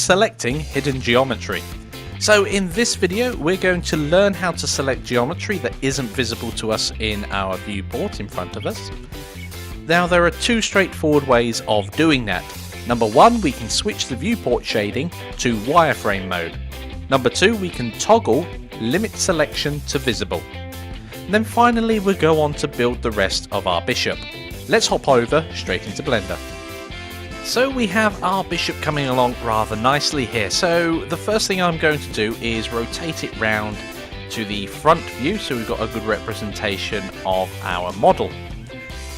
selecting hidden geometry. So in this video we're going to learn how to select geometry that isn't visible to us in our viewport in front of us. Now there are two straightforward ways of doing that. Number one, we can switch the viewport shading to wireframe mode. Number two, we can toggle limit selection to visible. And then finally we'll go on to build the rest of our bishop. Let's hop over straight into Blender. So we have our bishop coming along rather nicely here. So the first thing I'm going to do is rotate it round to the front view so we've got a good representation of our model.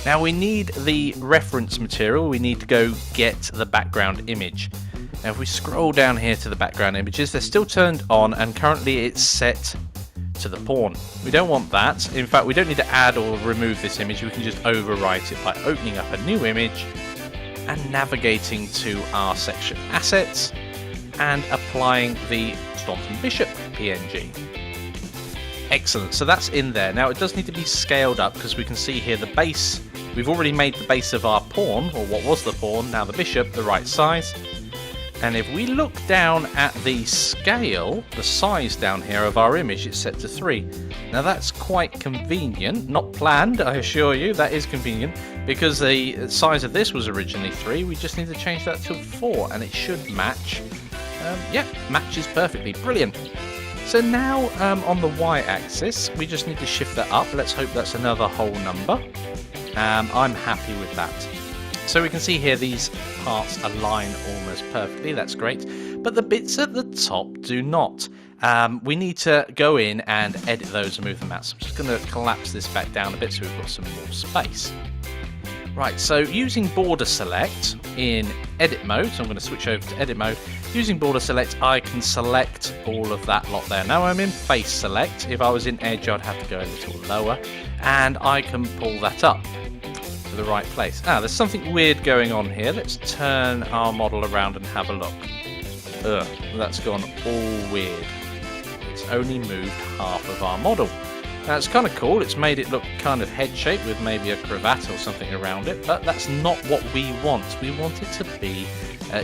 Now we need the reference material, we need to go get the background image. Now if we scroll down here to the background images, they're still turned on and currently it's set to the pawn. We don't want that. In fact, we don't need to add or remove this image, we can just overwrite it by opening up a new image and navigating to our section assets and applying the Staunton Bishop PNG. Excellent, so that's in there. Now it does need to be scaled up because we can see here the base. We've already made the base of our pawn, or what was the pawn, now the bishop, the right size. And if we look down at the scale, the size down here of our image, it's set to 3. Now that's quite convenient, not planned, I assure you, that is convenient, because the size of this was originally 3, we just need to change that to 4, and it should match. Yeah, matches perfectly, brilliant. So now on the y-axis, we just need to shift that up, let's hope that's another whole number. I'm happy with that. So we can see here these parts align almost perfectly, that's great, but the bits at the top do not. We need to go in and edit those and move them out, so I'm just going to collapse this back down a bit so we've got some more space. Right, so using border select in edit mode, so I'm going to switch over to edit mode. Using border select, I can select all of that lot there. Now I'm in face select. If I was in edge, I'd have to go a little lower, and I can pull that up to the right place. There's something weird going on here. Let's turn our model around and have a look. Ugh, that's gone all weird. It's only moved half of our model. Now it's kind of cool, it's made it look kind of head-shaped with maybe a cravat or something around it, but that's not what we want. We want it to be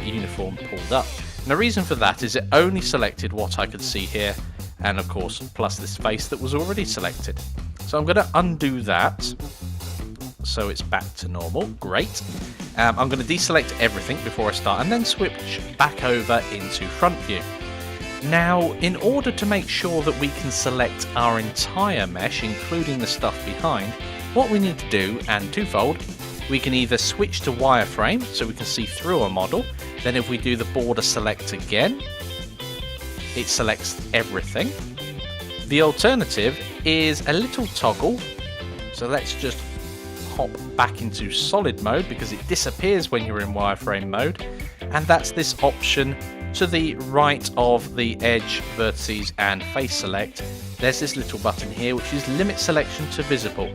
uniform pulled up. And the reason for that is it only selected what I could see here, and of course plus this face that was already selected. So I'm going to undo that, so it's back to normal, great. I'm going to deselect everything before I start, and then switch back over into front view. Now, in order to make sure that we can select our entire mesh, including the stuff behind, what we need to do, and twofold, we can either switch to wireframe, so we can see through a model, then if we do the border select again, it selects everything. The alternative is a little toggle, so let's just hop back into solid mode because it disappears when you're in wireframe mode, and that's this option to the right of the edge, vertices and face select. There's this little button here which is limit selection to visible.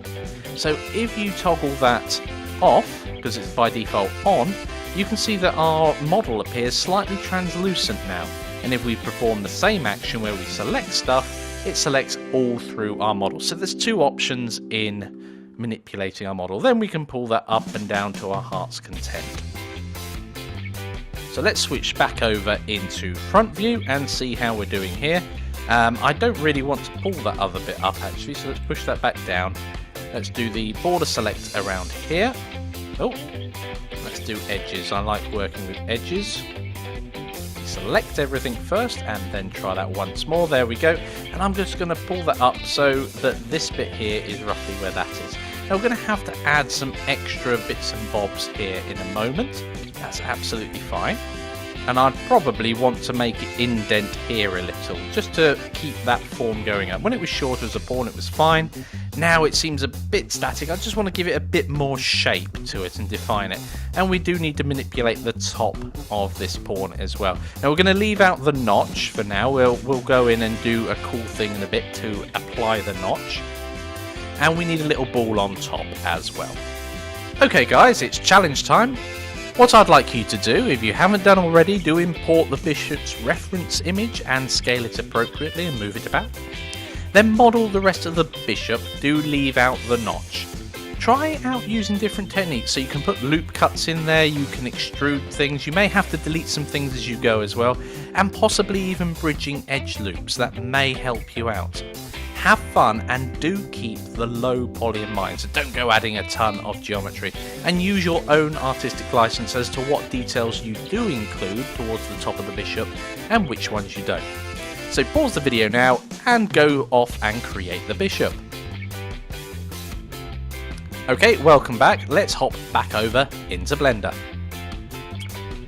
So if you toggle that off, because it's by default on, you can see that our model appears slightly translucent now, and if we perform the same action where we select stuff, it selects all through our model. So there's two options in manipulating our model. Then we can pull that up and down to our heart's content. So let's switch back over into front view and see how we're doing here. I don't really want to pull that other bit up actually, so let's push that back down. Let's do the border select around here. Oh, let's do edges. I like working with edges. Select everything first and then try that once more. There we go. And I'm just going to pull that up so that this bit here is roughly where that is. Now we're going to have to add some extra bits and bobs here in a moment. That's absolutely fine. And I'd probably want to make it indent here a little, just to keep that form going up. When it was short as a pawn, it was fine. Now it seems a bit static. I just want to give it a bit more shape to it and define it. And we do need to manipulate the top of this pawn as well. Now we're going to leave out the notch for now. We'll go in and do a cool thing in a bit to apply the notch. And we need a little ball on top as well. Okay guys, it's challenge time. What I'd like you to do, if you haven't done already, do import the bishop's reference image and scale it appropriately and move it about. Then model the rest of the bishop, do leave out the notch. try out using different techniques. So you can put loop cuts in there, you can extrude things, you may have to delete some things as you go as well, and possibly even bridging edge loops. That may help you out. Have fun and do keep the low poly in mind, so don't go adding a ton of geometry, and use your own artistic license as to what details you do include towards the top of the bishop and which ones you don't. So pause the video now and go off and create the bishop. Okay, welcome back. Let's hop back over into Blender.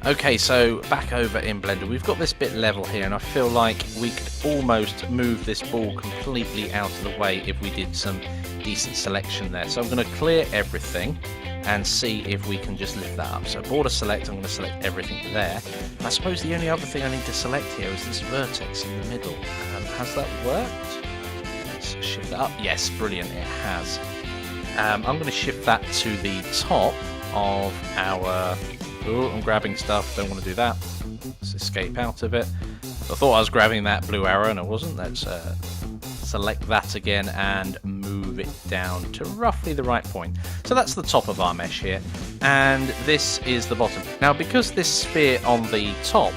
Okay, so back over in Blender, we've got this bit level here, and I feel like we could almost move this ball completely out of the way if we did some decent selection there. So I'm going to clear everything and see if we can just lift that up. So border select, I'm going to select everything there. And I suppose the only other thing I need to select here is this vertex in the middle. Has that worked? Let's shift that up. Yes, brilliant, it has. I'm going to shift that to the top of our... Oh, I'm grabbing stuff, don't want to do that. Let's escape out of it. I thought I was grabbing that blue arrow and I wasn't. Let's select that again and move it down to roughly the right point. So that's the top of our mesh here, and this is the bottom. Now, because this sphere on the top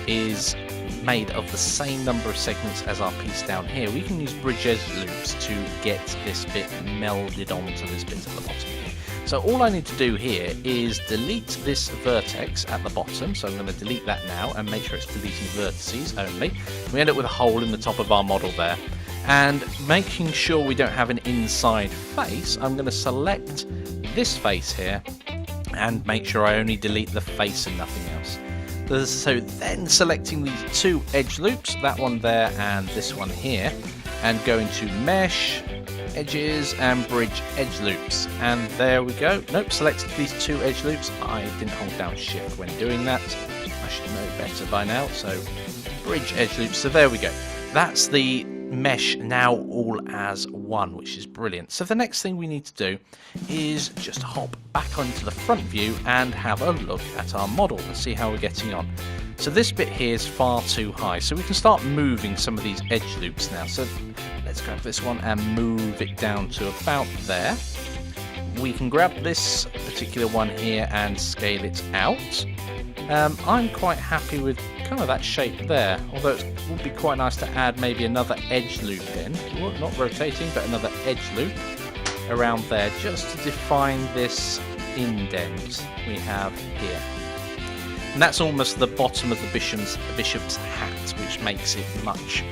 is made of the same number of segments as our piece down here, we can use bridge edge loops to get this bit melded onto this bit at the bottom. So all I need to do here is delete this vertex at the bottom. So I'm going to delete that now and make sure it's deleting vertices only. We end up with a hole in the top of our model there. And making sure we don't have an inside face, I'm going to select this face here and make sure I only delete the face and nothing else. So then selecting these two edge loops, that one there and this one here, and going to mesh, edges and bridge edge loops, and there we go. Nope, selected these two edge loops. I didn't hold down shift when doing that. I should know better by now. So bridge edge loops, so there we go. That's the mesh now all as one, which is brilliant. So the next thing we need to do is just hop back onto the front view and have a look at our model and see how we're getting on. So this bit here is far too high, so we can start moving some of these edge loops now. So let's grab this one and move it down to about there. We can grab this particular one here and scale it out. I'm quite happy with kind of that shape there, although it would be quite nice to add maybe another edge loop in. Well, not rotating, but another edge loop around there just to define this indent we have here. And that's almost the bottom of the bishop's hat, which makes it much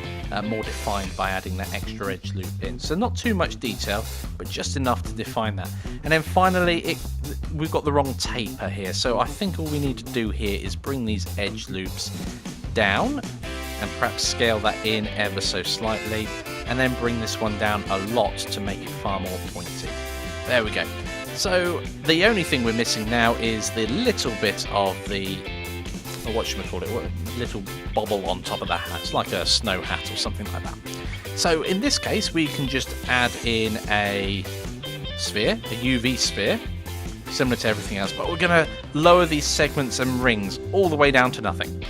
more defined by adding that extra edge loop in. So not too much detail, but just enough to define that. And then finally, we've got the wrong taper here. So I think all we need to do here is bring these edge loops down and perhaps scale that in ever so slightly, and then bring this one down a lot to make it far more pointy. There we go. So the only thing we're missing now is the little bit of the, little bobble on top of that hat. It's like a snow hat or something like that. So in this case, we can just add in a sphere, a UV sphere, similar to everything else, but we're going to lower these segments and rings all the way down to nothing.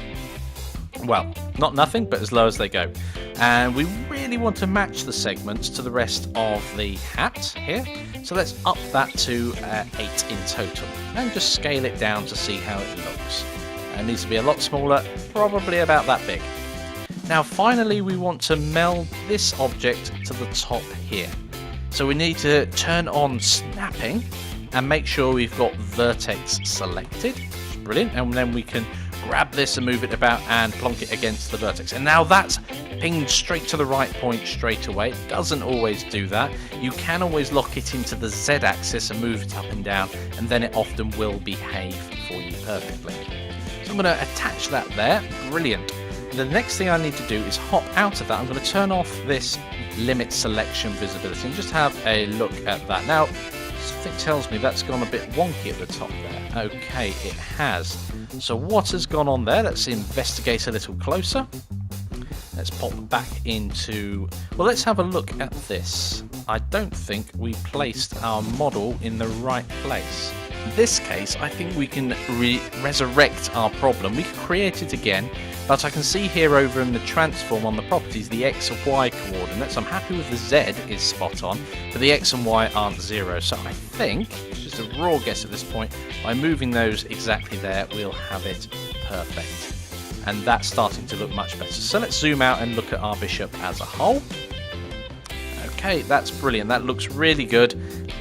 Well, not nothing, but as low as they go. And we really want to match the segments to the rest of the hat here. So let's up that to 8 in total and just scale it down to see how it looks. It needs to be a lot smaller, probably about that big. Now finally we want to meld this object to the top here. So we need to turn on snapping and make sure we've got vertex selected. Brilliant. And then we can grab this and move it about and plonk it against the vertex. And now that's pinged straight to the right point straight away. It doesn't always do that. You can always lock it into the Z axis and move it up and down, and then it often will behave for you perfectly. So I'm going to attach that there. Brilliant. The next thing I need to do is hop out of that. I'm going to turn off this limit selection visibility and just have a look at that. Now, something tells me that's gone a bit wonky at the top there. Okay, it has. So what has gone on there? Let's investigate a little closer. Let's pop back into... Well, let's have a look at this. I don't think we placed our model in the right place. In this case, I think we can resurrect our problem. We can create it again, but I can see here over in the transform on the properties the X and Y coordinates. I'm happy with the Z is spot on, but the X and Y aren't 0. So I think, just a raw guess at this point, by moving those exactly there, we'll have it perfect. And that's starting to look much better. So let's zoom out and look at our bishop as a whole. Okay, that's brilliant. That looks really good.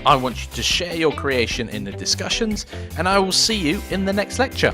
I want you to share your creation in the discussions, and I will see you in the next lecture.